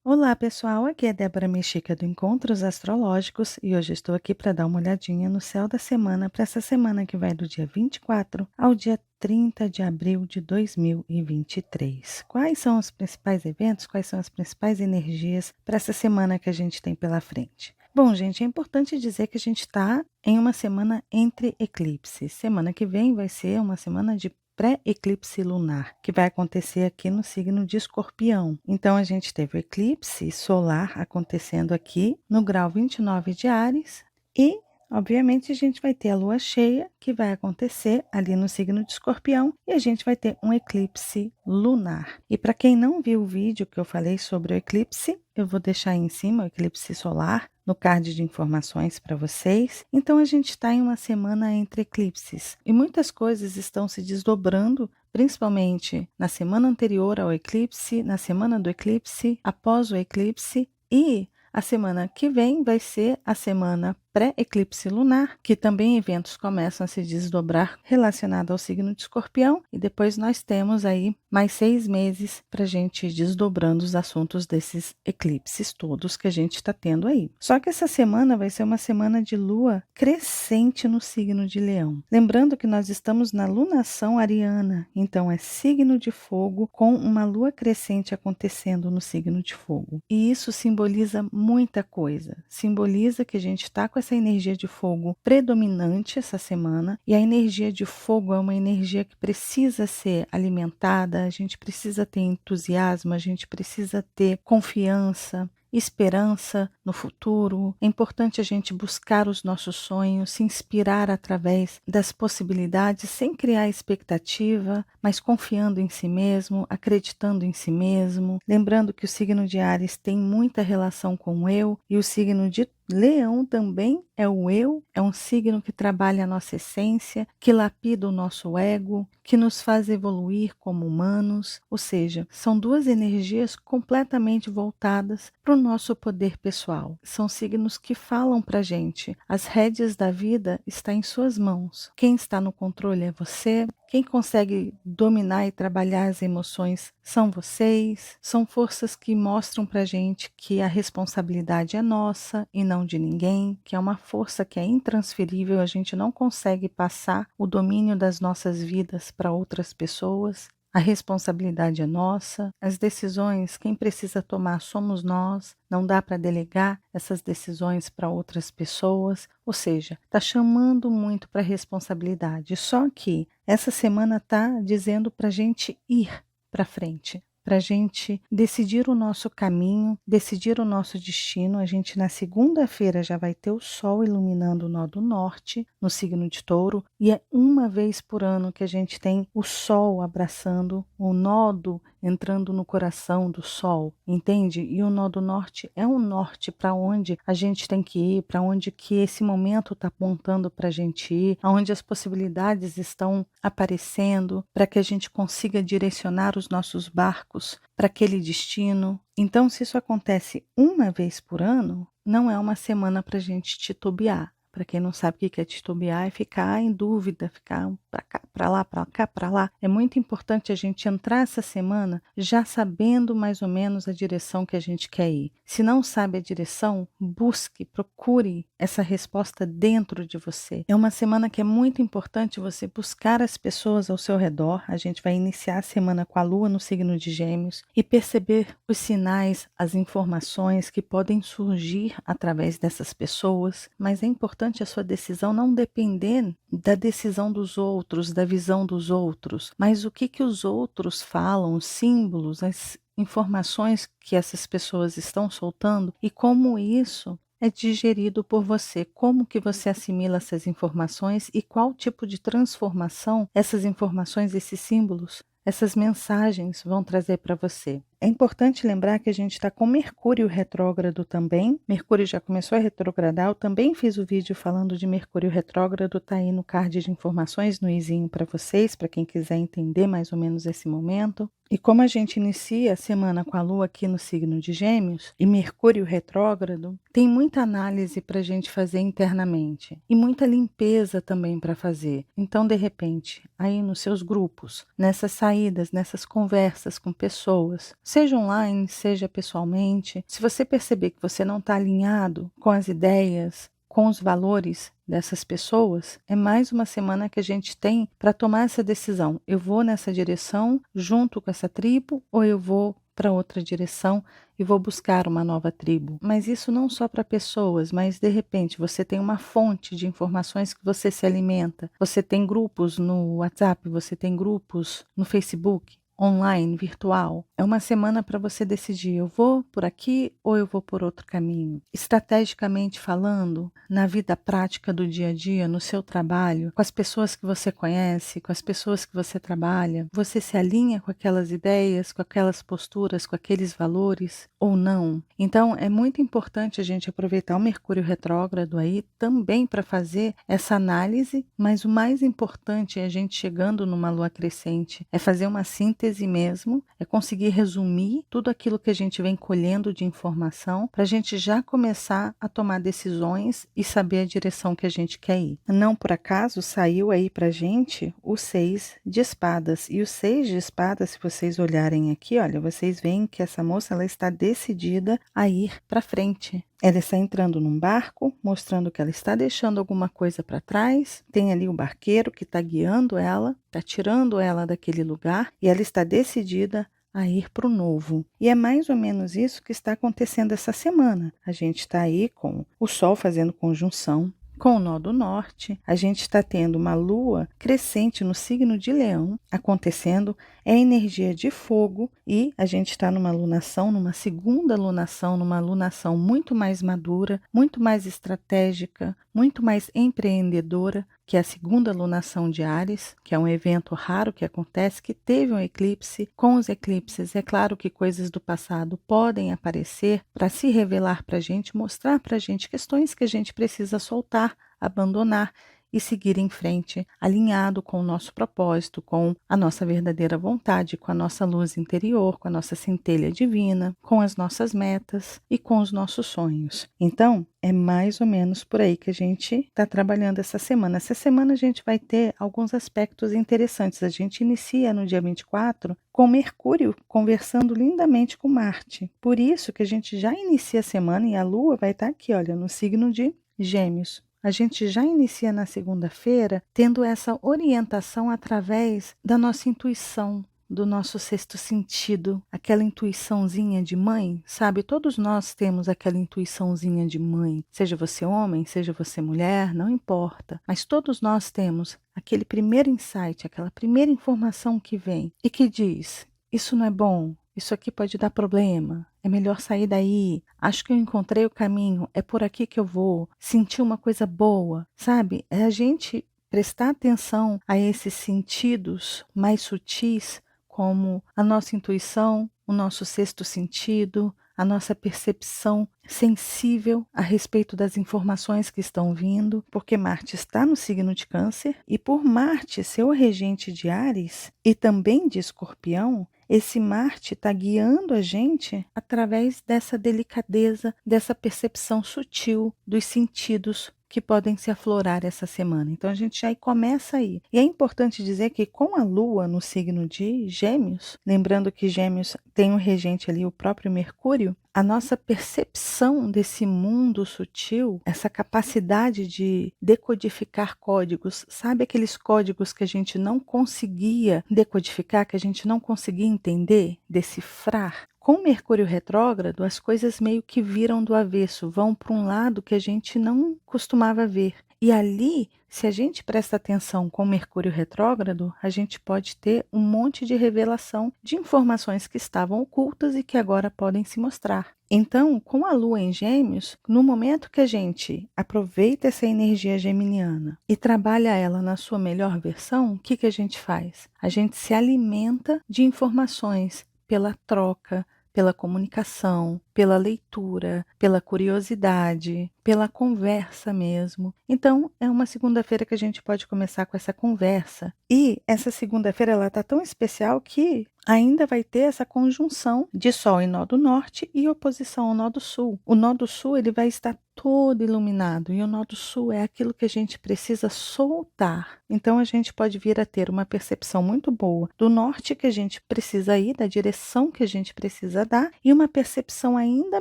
Olá, pessoal. Aqui é Débora Mexica do Encontros Astrológicos e hoje estou aqui para dar uma olhadinha no céu da semana para essa semana que vai do dia 24 ao dia 30 de abril de 2023. Quais são os principais eventos, quais são as principais energias para essa semana que a gente tem pela frente? Bom, gente, é importante dizer que a gente está em uma semana entre eclipses. Semana que vem vai ser uma semana de pré-eclipse lunar, que vai acontecer aqui no signo de Escorpião. Então, a gente teve o eclipse solar acontecendo aqui no grau 29 de Áries e, obviamente, a gente vai ter a lua cheia, que vai acontecer ali no signo de Escorpião, e a gente vai ter um eclipse lunar. E para quem não viu o vídeo que eu falei sobre o eclipse, eu vou deixar aí em cima o eclipse solar no card de informações para vocês. Então a gente está em uma semana entre eclipses e muitas coisas estão se desdobrando, principalmente na semana anterior ao eclipse, na semana do eclipse, após o eclipse e a semana que vem vai ser a semana pré-eclipse lunar, que também eventos começam a se desdobrar relacionados ao signo de Escorpião, e depois nós temos aí mais 6 meses para a gente ir desdobrando os assuntos desses eclipses todos que a gente está tendo aí. Só que essa semana vai ser uma semana de lua crescente no signo de Leão. Lembrando que nós estamos na lunação ariana, então é signo de fogo com uma lua crescente acontecendo no signo de fogo. E isso simboliza muita coisa. Simboliza que a gente está com essa energia de fogo predominante essa semana, e a energia de fogo é uma energia que precisa ser alimentada, a gente precisa ter entusiasmo, a gente precisa ter confiança, esperança no futuro. É importante a gente buscar os nossos sonhos, se inspirar através das possibilidades, sem criar expectativa, mas confiando em si mesmo, acreditando em si mesmo. Lembrando que o signo de Áries tem muita relação com o eu, e o signo de Leão também é o eu, é um signo que trabalha a nossa essência, que lapida o nosso ego, que nos faz evoluir como humanos, ou seja, são duas energias completamente voltadas para o nosso poder pessoal. São signos que falam para a gente, as rédeas da vida estão em suas mãos. Quem está no controle é você. Quem consegue dominar e trabalhar as emoções são vocês. São forças que mostram para a gente que a responsabilidade é nossa e não de ninguém, que é uma força que é intransferível, a gente não consegue passar o domínio das nossas vidas para outras pessoas. A responsabilidade é nossa, as decisões, quem precisa tomar somos nós, não dá para delegar essas decisões para outras pessoas, ou seja, está chamando muito para a responsabilidade. Só que essa semana está dizendo para a gente ir para frente, para a gente decidir o nosso caminho, decidir o nosso destino. A gente na segunda-feira já vai ter o Sol iluminando o nó do norte, no signo de Touro, e é uma vez por ano que a gente tem o Sol abraçando o nodo, entrando no coração do Sol, entende? E o nó do norte é um norte para onde a gente tem que ir, para onde que esse momento está apontando para a gente ir, aonde as possibilidades estão aparecendo, para que a gente consiga direcionar os nossos barcos para aquele destino. Então, se isso acontece uma vez por ano, não é uma semana para a gente titubear. Para quem não sabe o que é titubear, é ficar em dúvida, ficar para cá, para lá, para cá, para lá. É muito importante a gente entrar essa semana já sabendo mais ou menos a direção que a gente quer ir. Se não sabe a direção, busque, procure essa resposta dentro de você. É uma semana que é muito importante você buscar as pessoas ao seu redor. A gente vai iniciar a semana com a Lua no signo de Gêmeos e perceber os sinais, as informações que podem surgir através dessas pessoas, mas é importante a sua decisão não depender da decisão dos outros, da visão dos outros, mas o que os outros falam, os símbolos, as informações que essas pessoas estão soltando e como isso é digerido por você, como que você assimila essas informações e qual tipo de transformação essas informações, esses símbolos, essas mensagens vão trazer para você. É importante lembrar que a gente está com Mercúrio retrógrado também. Mercúrio já começou a retrogradar. Eu também fiz o vídeo falando de Mercúrio retrógrado, está aí no card de informações, no izinho para vocês, para quem quiser entender mais ou menos esse momento. E como a gente inicia a semana com a Lua aqui no signo de Gêmeos e Mercúrio retrógrado, tem muita análise para a gente fazer internamente e muita limpeza também para fazer. Então, de repente, aí nos seus grupos, nessas saídas, nessas conversas com pessoas, seja online, seja pessoalmente. Se você perceber que você não está alinhado com as ideias, com os valores dessas pessoas, é mais uma semana que a gente tem para tomar essa decisão. Eu vou nessa direção junto com essa tribo ou eu vou para outra direção e vou buscar uma nova tribo. Mas isso não só para pessoas, mas de repente você tem uma fonte de informações que você se alimenta. Você tem grupos no WhatsApp, você tem grupos no Facebook, online, virtual. É uma semana para você decidir, eu vou por aqui ou eu vou por outro caminho. Estrategicamente falando, na vida prática do dia a dia, no seu trabalho, com as pessoas que você conhece, com as pessoas que você trabalha, você se alinha com aquelas ideias, com aquelas posturas, com aqueles valores ou não? Então, é muito importante a gente aproveitar o Mercúrio retrógrado aí também para fazer essa análise, mas o mais importante é a gente chegando numa lua crescente, é fazer uma síntese mesmo, é conseguir resumir tudo aquilo que a gente vem colhendo de informação para a gente já começar a tomar decisões e saber a direção que a gente quer ir. Não por acaso saiu aí para a gente o 6 de espadas. E o 6 de espadas, se vocês olharem aqui, olha, vocês veem que essa moça ela está decidida a ir para frente. Ela está entrando num barco, mostrando que ela está deixando alguma coisa para trás. Tem ali o barqueiro que está guiando ela, está tirando ela daquele lugar e ela está decidida a ir para o novo. E é mais ou menos isso que está acontecendo essa semana. A gente está aí com o Sol fazendo conjunção com o nó do norte, a gente está tendo uma lua crescente no signo de Leão acontecendo, é energia de fogo e a gente está numa lunação, numa segunda lunação, numa lunação muito mais madura, muito mais estratégica, muito mais empreendedora, que é a segunda lunação de Áries, que é um evento raro que acontece, que teve um eclipse. Com os eclipses, é claro que coisas do passado podem aparecer para se revelar para a gente, mostrar para a gente questões que a gente precisa soltar, abandonar e seguir em frente, alinhado com o nosso propósito, com a nossa verdadeira vontade, com a nossa luz interior, com a nossa centelha divina, com as nossas metas e com os nossos sonhos. Então, é mais ou menos por aí que a gente está trabalhando essa semana. Essa semana a gente vai ter alguns aspectos interessantes. A gente inicia no dia 24 com Mercúrio conversando lindamente com Marte. Por isso que a gente já inicia a semana e a Lua vai estar aqui, olha, no signo de Gêmeos. A gente já inicia na segunda-feira tendo essa orientação através da nossa intuição, do nosso sexto sentido, aquela intuiçãozinha de mãe, sabe? Todos nós temos aquela intuiçãozinha de mãe, seja você homem, seja você mulher, não importa, mas todos nós temos aquele primeiro insight, aquela primeira informação que vem e que diz: isso não é bom, isso aqui pode dar problema, é melhor sair daí, acho que eu encontrei o caminho, é por aqui que eu vou, sentir uma coisa boa, sabe? É a gente prestar atenção a esses sentidos mais sutis, como a nossa intuição, o nosso sexto sentido, a nossa percepção sensível a respeito das informações que estão vindo, porque Marte está no signo de Câncer e por Marte ser o regente de Áries e também de Escorpião, esse Marte está guiando a gente através dessa delicadeza, dessa percepção sutil dos sentidos que podem se aflorar essa semana. Então a gente já começa aí. E é importante dizer que com a Lua no signo de Gêmeos, lembrando que Gêmeos tem um regente ali, o próprio Mercúrio, a nossa percepção desse mundo sutil, essa capacidade de decodificar códigos, sabe aqueles códigos que a gente não conseguia decodificar, que a gente não conseguia entender, decifrar? Com Mercúrio retrógrado, as coisas meio que viram do avesso, vão para um lado que a gente não costumava ver. E ali, se a gente presta atenção com Mercúrio retrógrado, a gente pode ter um monte de revelação de informações que estavam ocultas e que agora podem se mostrar. Então, com a Lua em Gêmeos, no momento que a gente aproveita essa energia geminiana e trabalha ela na sua melhor versão, o que a gente faz? A gente se alimenta de informações pela troca, pela comunicação, pela leitura, pela curiosidade, pela conversa mesmo. Então, é uma segunda-feira que a gente pode começar com essa conversa. E essa segunda-feira ela tá tão especial que ainda vai ter essa conjunção de Sol em nó do norte e oposição ao nó do sul. O nó do sul ele vai estar todo iluminado e o nó do sul é aquilo que a gente precisa soltar. Então a gente pode vir a ter uma percepção muito boa do norte que a gente precisa ir, da direção que a gente precisa dar e uma percepção ainda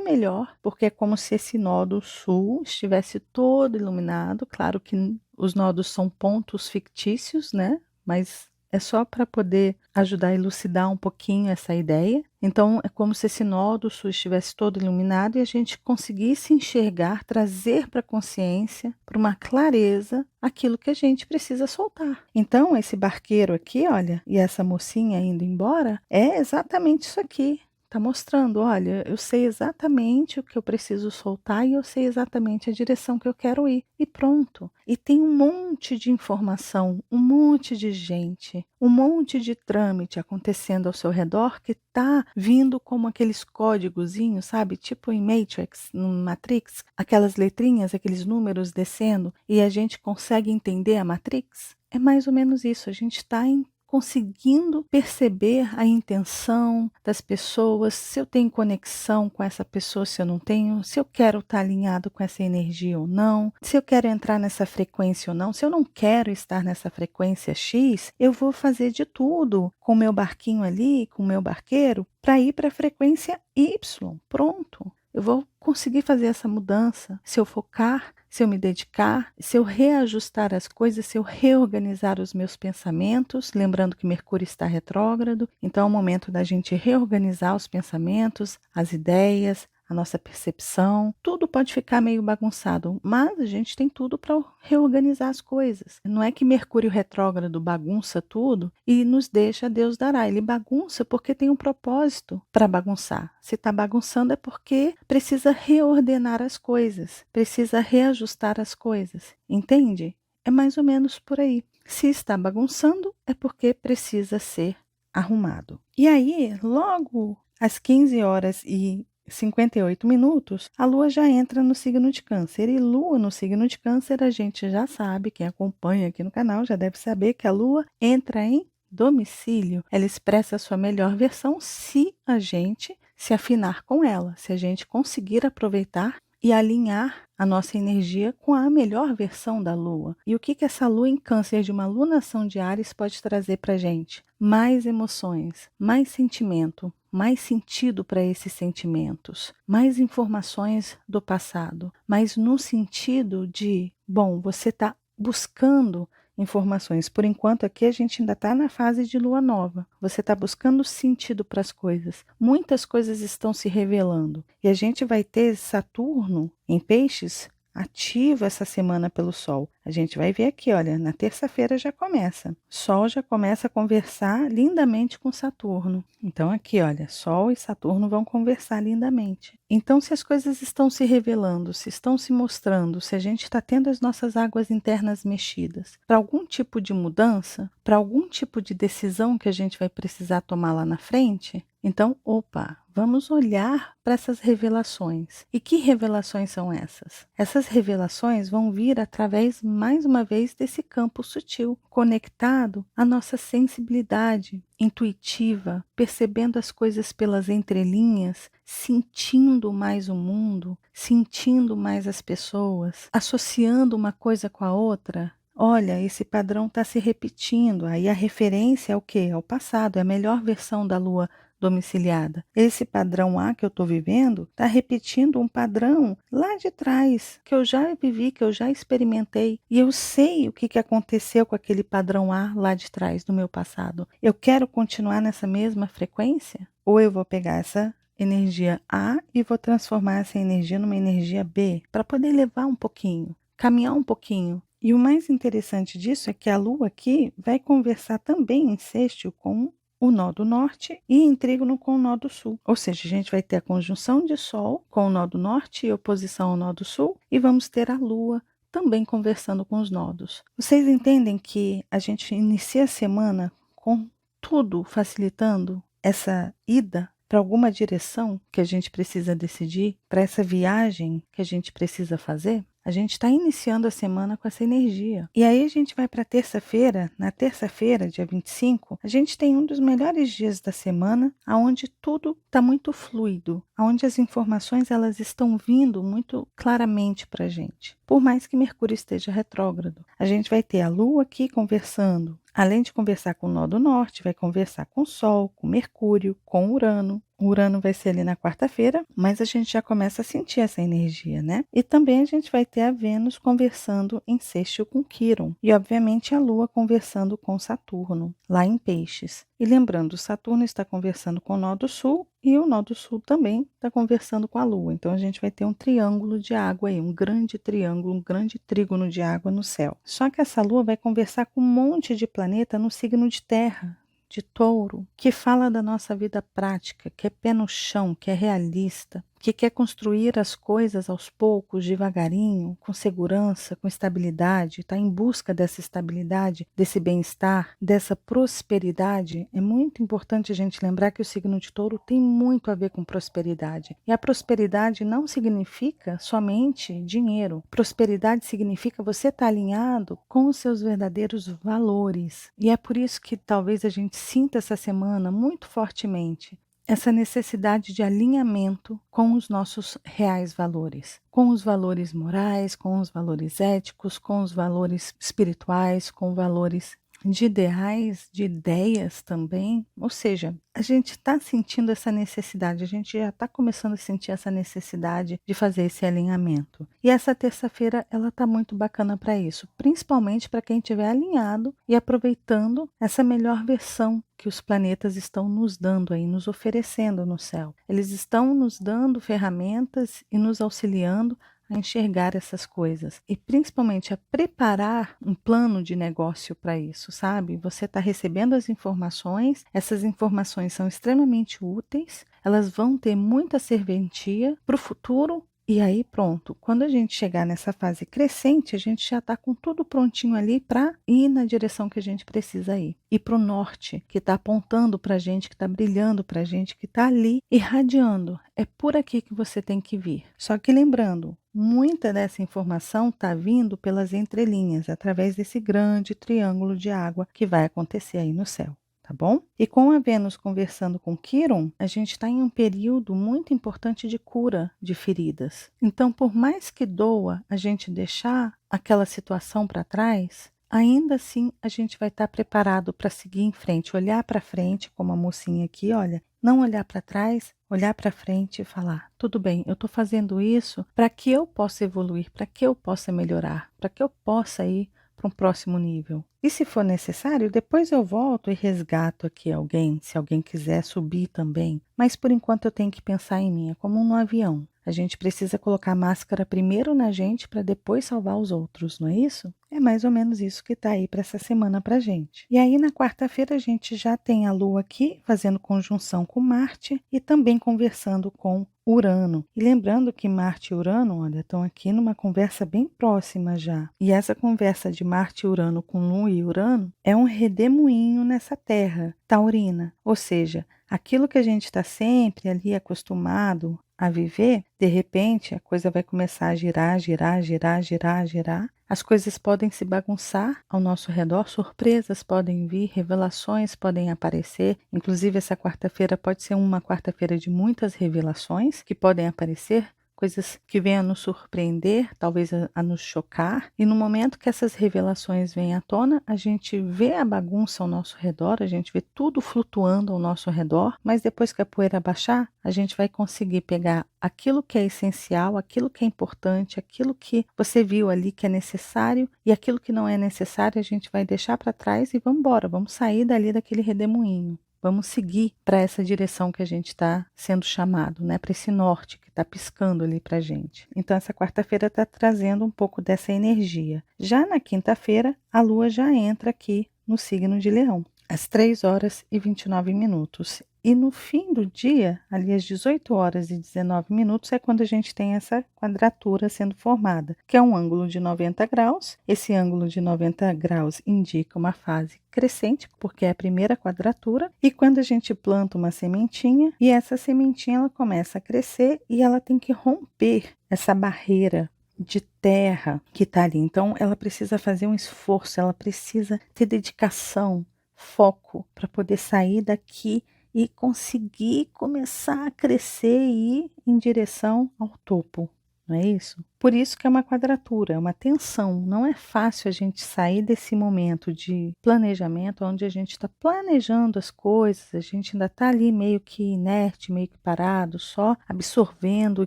melhor, porque é como se esse nó do sul estivesse todo iluminado. Claro que os nodos são pontos fictícios, né? Mas é só para poder ajudar a elucidar um pouquinho essa ideia. Então, é como se esse nó do sul estivesse todo iluminado e a gente conseguisse enxergar, trazer para a consciência, para uma clareza, aquilo que a gente precisa soltar. Então, esse barqueiro aqui, olha, e essa mocinha indo embora, é exatamente isso aqui. Está mostrando, olha, eu sei exatamente o que eu preciso soltar e eu sei exatamente a direção que eu quero ir. E pronto. E tem um monte de informação, um monte de gente, um monte de trâmite acontecendo ao seu redor que está vindo como aqueles códigozinhos, sabe? Tipo em Matrix, no Matrix, aquelas letrinhas, aqueles números descendo e a gente consegue entender a Matrix. É mais ou menos isso, a gente está conseguindo perceber a intenção das pessoas, se eu tenho conexão com essa pessoa, se eu não tenho, se eu quero estar alinhado com essa energia ou não, se eu quero entrar nessa frequência ou não, se eu não quero estar nessa frequência X, eu vou fazer de tudo com o meu barquinho ali, com o meu barqueiro, para ir para a frequência Y. Pronto. Eu vou conseguir fazer essa mudança se eu focar, se eu me dedicar, se eu reajustar as coisas, se eu reorganizar os meus pensamentos, lembrando que Mercúrio está retrógrado, então é o momento da gente reorganizar os pensamentos, as ideias, a nossa percepção, tudo pode ficar meio bagunçado, mas a gente tem tudo para reorganizar as coisas. Não é que Mercúrio retrógrado bagunça tudo e nos deixa Deus dará. Ele bagunça porque tem um propósito para bagunçar. Se está bagunçando é porque precisa reordenar as coisas, precisa reajustar as coisas, entende? É mais ou menos por aí. Se está bagunçando é porque precisa ser arrumado. E aí, logo às 15 horas e 58 minutos, a Lua já entra no signo de Câncer. E Lua no signo de Câncer, a gente já sabe, quem acompanha aqui no canal já deve saber que a Lua entra em domicílio. Ela expressa a sua melhor versão se a gente se afinar com ela, se a gente conseguir aproveitar e alinhar a nossa energia com a melhor versão da Lua. E o que essa Lua em Câncer de uma lunação de Áries pode trazer para a gente? Mais emoções, mais sentimento, mais sentido para esses sentimentos, mais informações do passado, mas no sentido de, bom, você está buscando informações. Por enquanto aqui a gente ainda está na fase de lua nova. Você está buscando sentido para as coisas. Muitas coisas estão se revelando. E a gente vai ter Saturno em Peixes ativo essa semana pelo Sol. A gente vai ver aqui, olha, na terça-feira já começa. Sol já começa a conversar lindamente com Saturno. Então aqui, olha, Sol e Saturno vão conversar lindamente. Então, se as coisas estão se revelando, se estão se mostrando, se a gente está tendo as nossas águas internas mexidas, para algum tipo de mudança, para algum tipo de decisão que a gente vai precisar tomar lá na frente, então, opa, vamos olhar para essas revelações. E que revelações são essas? Essas revelações vão vir através, mais uma vez, desse campo sutil, conectado à nossa sensibilidade intuitiva, percebendo as coisas pelas entrelinhas, sentindo mais o mundo, sentindo mais as pessoas, associando uma coisa com a outra. Olha, esse padrão está se repetindo. Aí a referência é o quê? É o passado, é a melhor versão da Lua domiciliada. Esse padrão A que eu estou vivendo está repetindo um padrão lá de trás, que eu já vivi, que eu já experimentei. E eu sei o que aconteceu com aquele padrão A lá de trás, do meu passado. Eu quero continuar nessa mesma frequência? Ou eu vou pegar essa energia A e vou transformar essa energia numa energia B, para poder levar um pouquinho, caminhar um pouquinho. E o mais interessante disso é que a Lua aqui vai conversar também em sextil com o nó do norte e em trígono com o nó do sul. Ou seja, a gente vai ter a conjunção de Sol com o nó do norte e oposição ao nó do sul, e vamos ter a Lua também conversando com os nodos. Vocês entendem que a gente inicia a semana com tudo facilitando essa ida, para alguma direção que a gente precisa decidir, para essa viagem que a gente precisa fazer, a gente está iniciando a semana com essa energia. E aí a gente vai para terça-feira. Na terça-feira, dia 25, a gente tem um dos melhores dias da semana, onde tudo está muito fluido, onde as informações elas estão vindo muito claramente para a gente. Por mais que Mercúrio esteja retrógrado, a gente vai ter a Lua aqui conversando. Além de conversar com o nó do norte, vai conversar com o Sol, com Mercúrio, com Urano. O Urano vai ser ali na quarta-feira, mas a gente já começa a sentir essa energia, né? E também a gente vai ter a Vênus conversando em sextil com Quirón. E, obviamente, a Lua conversando com Saturno, lá em Peixes. E lembrando, Saturno está conversando com o nó do sul e o nó do sul também está conversando com a Lua. Então, a gente vai ter um triângulo de água aí, um grande triângulo, um grande trígono de água no céu. Só que essa Lua vai conversar com um monte de planeta no signo de Terra, de Touro, que fala da nossa vida prática, que é pé no chão, que é realista, que quer construir as coisas aos poucos, devagarinho, com segurança, com estabilidade, está em busca dessa estabilidade, desse bem-estar, dessa prosperidade. É muito importante a gente lembrar que o signo de Touro tem muito a ver com prosperidade. E a prosperidade não significa somente dinheiro. Prosperidade significa você estar alinhado com os seus verdadeiros valores. E é por isso que talvez a gente sinta essa semana muito fortemente essa necessidade de alinhamento com os nossos reais valores, com os valores morais, com os valores éticos, com os valores espirituais, com valores de ideais, de ideias também. Ou seja, a gente está sentindo essa necessidade, a gente já está começando a sentir essa necessidade de fazer esse alinhamento. E essa terça-feira, ela está muito bacana para isso, principalmente para quem estiver alinhado e aproveitando essa melhor versão que os planetas estão nos dando aí, nos oferecendo no céu. Eles estão nos dando ferramentas e nos auxiliando a enxergar essas coisas e principalmente a preparar um plano de negócio para isso, sabe? Você está recebendo as informações, essas informações são extremamente úteis, elas vão ter muita serventia para o futuro. E aí pronto, quando a gente chegar nessa fase crescente, a gente já está com tudo prontinho ali para ir na direção que a gente precisa ir. E para o norte, que está apontando para a gente, que está brilhando para a gente, que está ali irradiando. É por aqui que você tem que vir. Só que lembrando, muita dessa informação está vindo pelas entrelinhas, através desse grande triângulo de água que vai acontecer aí no céu. Tá bom? E com a Vênus conversando com Quirón, a gente está em um período muito importante de cura de feridas. Então, por mais que doa a gente deixar aquela situação para trás, ainda assim a gente vai estar preparado para seguir em frente, olhar para frente, como a mocinha aqui, olha, não olhar para trás, olhar para frente e falar, tudo bem, eu estou fazendo isso para que eu possa evoluir, para que eu possa melhorar, para que eu possa ir para um próximo nível. E se for necessário, depois eu volto e resgato aqui alguém, se alguém quiser subir também. Mas por enquanto eu tenho que pensar em mim, é como no avião. A gente precisa colocar a máscara primeiro na gente para depois salvar os outros, não é isso? É mais ou menos isso que está aí para essa semana para gente. E aí na quarta-feira a gente já tem a Lua aqui fazendo conjunção com Marte e também conversando com Urano. E lembrando que Marte e Urano, olha, estão aqui numa conversa bem próxima já. E essa conversa de Marte e Urano com Lua e Urano é um redemoinho nessa terra taurina. Ou seja, aquilo que a gente está sempre ali acostumado a viver, de repente a coisa vai começar a girar, girar, girar, girar, girar. As coisas podem se bagunçar ao nosso redor, surpresas podem vir, revelações podem aparecer. Inclusive, essa quarta-feira pode ser uma quarta-feira de muitas revelações que podem aparecer, coisas que venham a nos surpreender, talvez a nos chocar. E no momento que essas revelações vêm à tona, a gente vê a bagunça ao nosso redor, a gente vê tudo flutuando ao nosso redor, mas depois que a poeira baixar, a gente vai conseguir pegar aquilo que é essencial, aquilo que é importante, aquilo que você viu ali que é necessário e aquilo que não é necessário a gente vai deixar para trás e vamos embora, vamos sair dali daquele redemoinho. Vamos seguir para essa direção que a gente está sendo chamado, né? Para esse norte que está piscando ali para a gente. Então, essa quarta-feira está trazendo um pouco dessa energia. Já na quinta-feira, a Lua já entra aqui no signo de Leão, às 3 horas e 29 minutos. E no fim do dia, ali às 18 horas e 19 minutos, é quando a gente tem essa quadratura sendo formada, que é um ângulo de 90 graus. Esse ângulo de 90 graus indica uma fase crescente, porque é a primeira quadratura. E quando a gente planta uma sementinha, e essa sementinha ela começa a crescer e ela tem que romper essa barreira de terra que está ali. Então, ela precisa fazer um esforço, ela precisa ter dedicação, foco para poder sair daqui e conseguir começar a crescer e ir em direção ao topo, não é isso? Por isso que é uma quadratura, é uma tensão. Não é fácil a gente sair desse momento de planejamento, onde a gente está planejando as coisas, a gente ainda está ali meio que inerte, meio que parado, só absorvendo e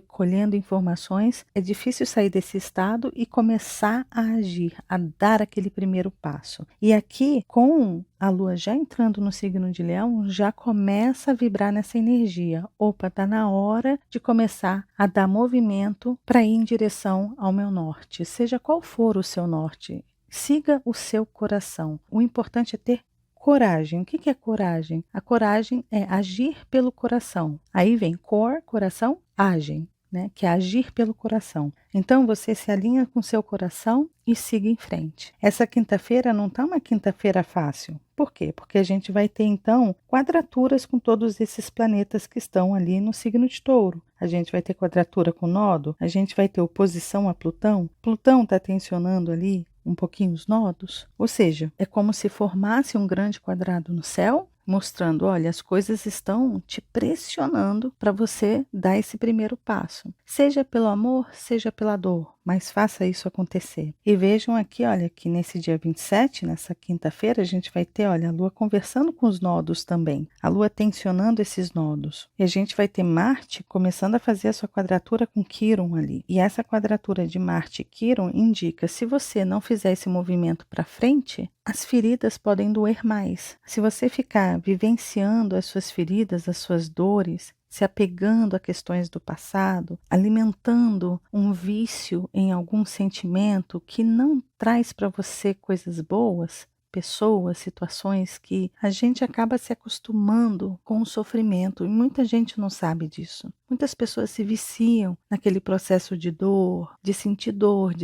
colhendo informações. É difícil sair desse estado e começar a agir, a dar aquele primeiro passo. E aqui, com a Lua já entrando no signo de Leão, já começa a vibrar nessa energia. Opa, está na hora de começar a dar movimento para ir em direção ao meu norte. Seja qual for o seu norte, siga o seu coração. O importante é ter coragem. O que é coragem? A coragem é agir pelo coração. Aí vem coração, agem, né? Que é agir pelo coração. Então você se alinha com seu coração e siga em frente. Essa quinta-feira não está uma quinta-feira fácil. Por quê? Porque a gente vai ter então quadraturas com todos esses planetas que estão ali no signo de Touro. A gente vai ter quadratura com nodo, a gente vai ter oposição a Plutão. Plutão está tensionando ali um pouquinho os nodos, ou seja, é como se formasse um grande quadrado no céu, mostrando, olha, as coisas estão te pressionando para você dar esse primeiro passo. Seja pelo amor, seja pela dor, mas faça isso acontecer. E vejam aqui, olha, que nesse dia 27, nessa quinta-feira, a gente vai ter, olha, a Lua conversando com os nodos também. A Lua tensionando esses nodos. E a gente vai ter Marte começando a fazer a sua quadratura com Quirón ali. E essa quadratura de Marte e Quirón indica, se você não fizer esse movimento para frente, as feridas podem doer mais. Se você ficar vivenciando as suas feridas, as suas dores, se apegando a questões do passado, alimentando um vício em algum sentimento que não traz para você coisas boas, pessoas, situações que a gente acaba se acostumando com o sofrimento e muita gente não sabe disso. Muitas pessoas se viciam naquele processo de dor, de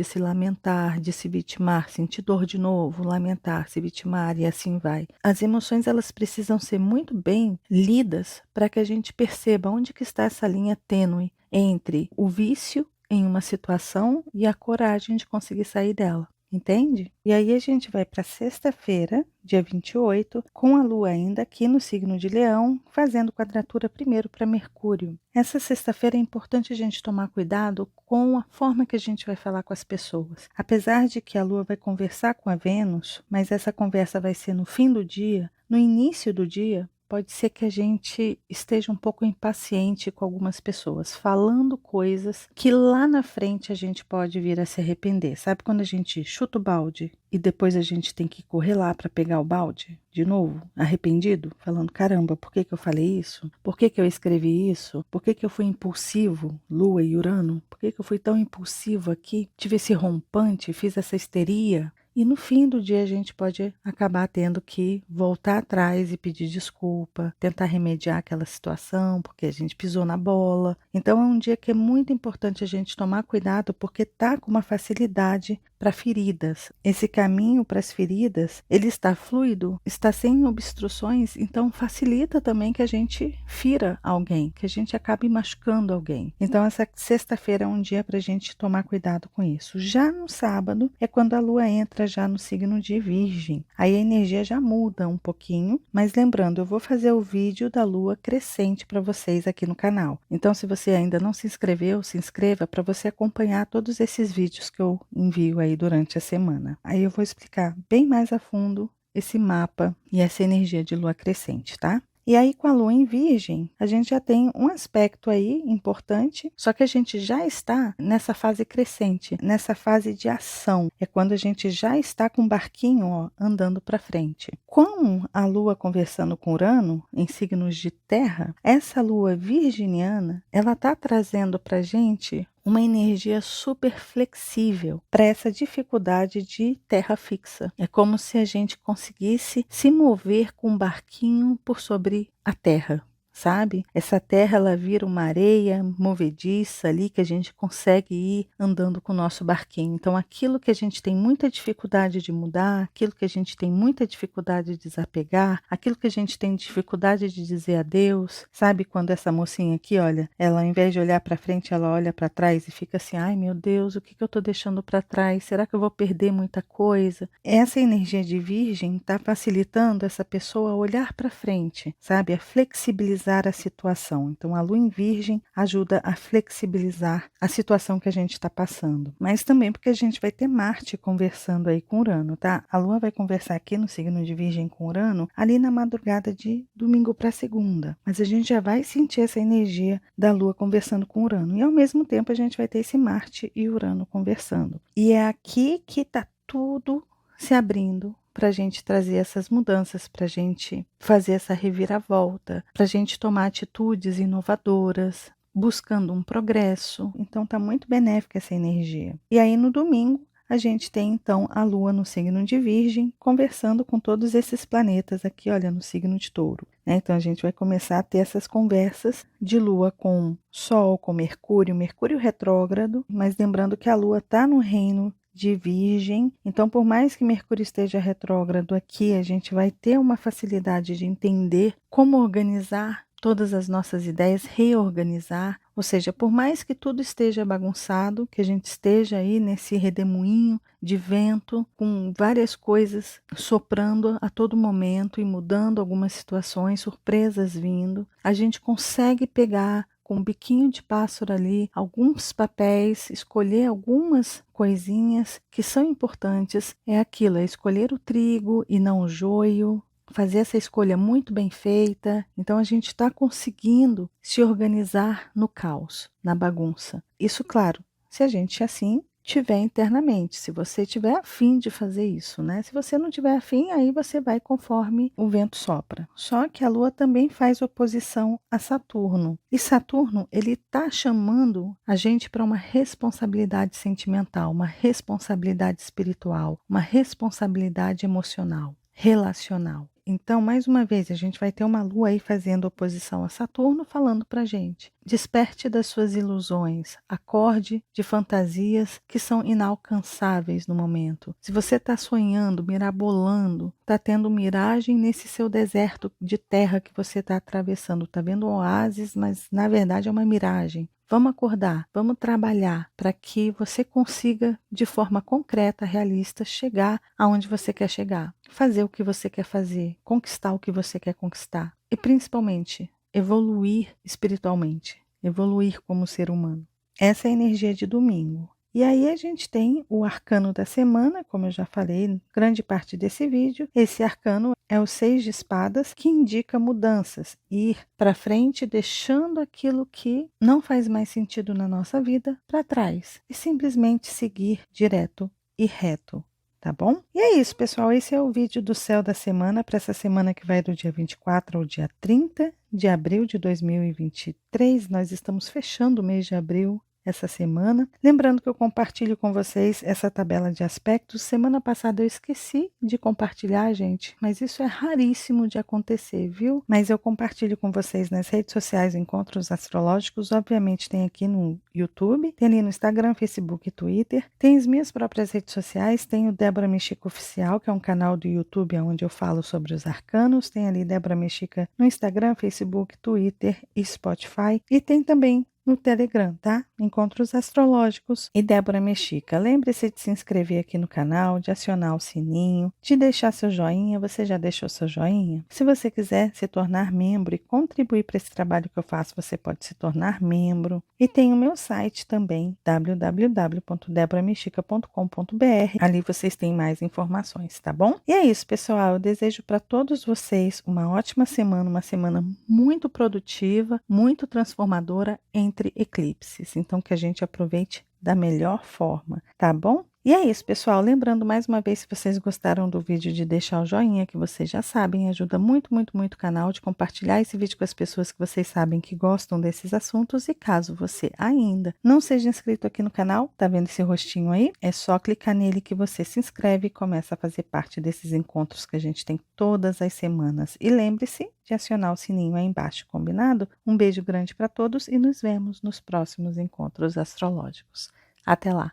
se lamentar, de se vitimar, sentir dor de novo, lamentar, se vitimar e assim vai. As emoções elas precisam ser muito bem lidas para que a gente perceba onde que está essa linha tênue entre o vício em uma situação e a coragem de conseguir sair dela. Entende? E aí a gente vai para sexta-feira, dia 28, com a Lua ainda aqui no signo de Leão, fazendo quadratura primeiro para Mercúrio. Essa sexta-feira é importante a gente tomar cuidado com a forma que a gente vai falar com as pessoas. Apesar de que a Lua vai conversar com a Vênus, mas essa conversa vai ser no fim do dia, no início do dia, pode ser que a gente esteja um pouco impaciente com algumas pessoas, falando coisas que lá na frente a gente pode vir a se arrepender. Sabe quando a gente chuta o balde e depois a gente tem que correr lá para pegar o balde de novo, arrependido, falando, caramba, por que eu falei isso? Por que eu escrevi isso? Por que eu fui impulsivo, Lua e Urano? Por que eu fui tão impulsivo aqui? Tive esse rompante, fiz essa histeria? E no fim do dia a gente pode acabar tendo que voltar atrás e pedir desculpa, tentar remediar aquela situação, porque a gente pisou na bola. Então é um dia que é muito importante a gente tomar cuidado, porque tá com uma facilidade para feridas. Esse caminho para as feridas, ele está fluido, está sem obstruções, então facilita também que a gente fira alguém, que a gente acabe machucando alguém. Então essa sexta-feira é um dia para a gente tomar cuidado com isso. Já no sábado é quando a Lua entra já no signo de Virgem. Aí a energia já muda um pouquinho, mas lembrando, eu vou fazer o vídeo da Lua crescente para vocês aqui no canal. Então se você ainda não se inscreveu, se inscreva para você acompanhar todos esses vídeos que eu envio aí durante a semana. Aí eu vou explicar bem mais a fundo esse mapa e essa energia de Lua crescente, tá? E aí, com a Lua em Virgem, a gente já tem um aspecto aí importante, só que a gente já está nessa fase crescente, nessa fase de ação. É quando a gente já está com o barquinho, ó, andando para frente. Com a Lua conversando com Urano, em signos de terra, essa Lua virginiana, ela está trazendo para a gente uma energia super flexível para essa dificuldade de terra fixa. É como se a gente conseguisse se mover com um barquinho por sobre a terra. sabe? Essa terra, ela vira uma areia movediça ali que a gente consegue ir andando com o nosso barquinho. Então, aquilo que a gente tem muita dificuldade de mudar, aquilo que a gente tem muita dificuldade de desapegar, aquilo que a gente tem dificuldade de dizer adeus, sabe? Quando essa mocinha aqui, olha, ela ao invés de olhar para frente, ela olha para trás e fica assim, ai meu Deus, o que que eu tô deixando para trás? Será que eu vou perder muita coisa? Essa energia de Virgem está facilitando essa pessoa a olhar para frente, sabe? A flexibilizar a situação. Então, a lua em Virgem ajuda a flexibilizar a situação que a gente está passando. Mas também porque a gente vai ter Marte conversando aí com Urano, tá? A lua vai conversar aqui no signo de Virgem com Urano ali na madrugada de domingo para segunda. Mas a gente já vai sentir essa energia da lua conversando com Urano. E ao mesmo tempo a gente vai ter esse Marte e Urano conversando. E é aqui que está tudo se abrindo para a gente trazer essas mudanças, para a gente fazer essa reviravolta, para a gente tomar atitudes inovadoras, buscando um progresso. Então está muito benéfica essa energia. E aí no domingo a gente tem então a Lua no signo de Virgem, conversando com todos esses planetas aqui, olha, no signo de Touro. Então a gente vai começar a ter essas conversas de Lua com Sol, com Mercúrio, Mercúrio retrógrado, mas lembrando que a Lua está no reino de Virgem, então por mais que Mercúrio esteja retrógrado aqui, a gente vai ter uma facilidade de entender como organizar todas as nossas ideias, reorganizar, ou seja, por mais que tudo esteja bagunçado, que a gente esteja aí nesse redemoinho de vento, com várias coisas soprando a todo momento e mudando algumas situações, surpresas vindo, a gente consegue pegar com um biquinho de pássaro ali, alguns papéis, escolher algumas coisinhas que são importantes. É aquilo, é escolher o trigo e não o joio, fazer essa escolha muito bem feita. Então a gente está conseguindo se organizar no caos, na bagunça. Isso, claro, se a gente assim tiver internamente, se você tiver afim de fazer isso, né? Se você não tiver afim, aí você vai conforme o vento sopra. Só que a Lua também faz oposição a Saturno. E Saturno, ele está chamando a gente para uma responsabilidade sentimental, uma responsabilidade espiritual, uma responsabilidade emocional, relacional. Então, mais uma vez, a gente vai ter uma lua aí fazendo oposição a Saturno, falando para a gente: desperte das suas ilusões, acorde de fantasias que são inalcançáveis no momento. Se você está sonhando, mirabolando, está tendo miragem nesse seu deserto de terra que você está atravessando, está vendo um oásis, mas na verdade é uma miragem. Vamos acordar, vamos trabalhar para que você consiga, de forma concreta, realista, chegar aonde você quer chegar, fazer o que você quer fazer, conquistar o que você quer conquistar e, principalmente, evoluir espiritualmente, evoluir como ser humano. Essa é a energia de domingo. E aí a gente tem o arcano da semana, como eu já falei, grande parte desse vídeo. Esse arcano é o 6 de espadas, que indica mudanças, ir para frente, deixando aquilo que não faz mais sentido na nossa vida para trás e simplesmente seguir direto e reto. Tá bom? E é isso, pessoal. Esse é o vídeo do céu da semana, para essa semana que vai do dia 24 ao dia 30 de abril de 2023. Nós estamos fechando o mês de abril essa semana. Lembrando que eu compartilho com vocês essa tabela de aspectos. Semana passada eu esqueci de compartilhar, gente, mas isso é raríssimo de acontecer, viu? Mas eu compartilho com vocês nas redes sociais Encontros Astrológicos. Obviamente tem aqui no YouTube, tem ali no Instagram, Facebook e Twitter. Tem as minhas próprias redes sociais, tem o Débora Mexica Oficial, que é um canal do YouTube onde eu falo sobre os arcanos. Tem ali Débora Mexica no Instagram, Facebook, Twitter e Spotify. E tem também no Telegram, tá? Encontros Astrológicos e Débora Mexica. Lembre-se de se inscrever aqui no canal, de acionar o sininho, de deixar seu joinha. Você já deixou seu joinha? Se você quiser se tornar membro e contribuir para esse trabalho que eu faço, você pode se tornar membro. E tem o meu site também, www.deboramexica.com.br. Ali vocês têm mais informações, tá bom? E é isso, pessoal. Eu desejo para todos vocês uma ótima semana, uma semana muito produtiva, muito transformadora entre eclipses. Então, que a gente aproveite da melhor forma, tá bom? E é isso, pessoal. Lembrando mais uma vez, se vocês gostaram do vídeo, de deixar o joinha, que vocês já sabem, ajuda muito, muito, muito o canal, de compartilhar esse vídeo com as pessoas que vocês sabem que gostam desses assuntos. E caso você ainda não seja inscrito aqui no canal, tá vendo esse rostinho aí? É só clicar nele que você se inscreve e começa a fazer parte desses encontros que a gente tem todas as semanas. E lembre-se de acionar o sininho aí embaixo, combinado? Um beijo grande para todos e nos vemos nos próximos encontros astrológicos. Até lá!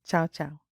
Tchau, tchau.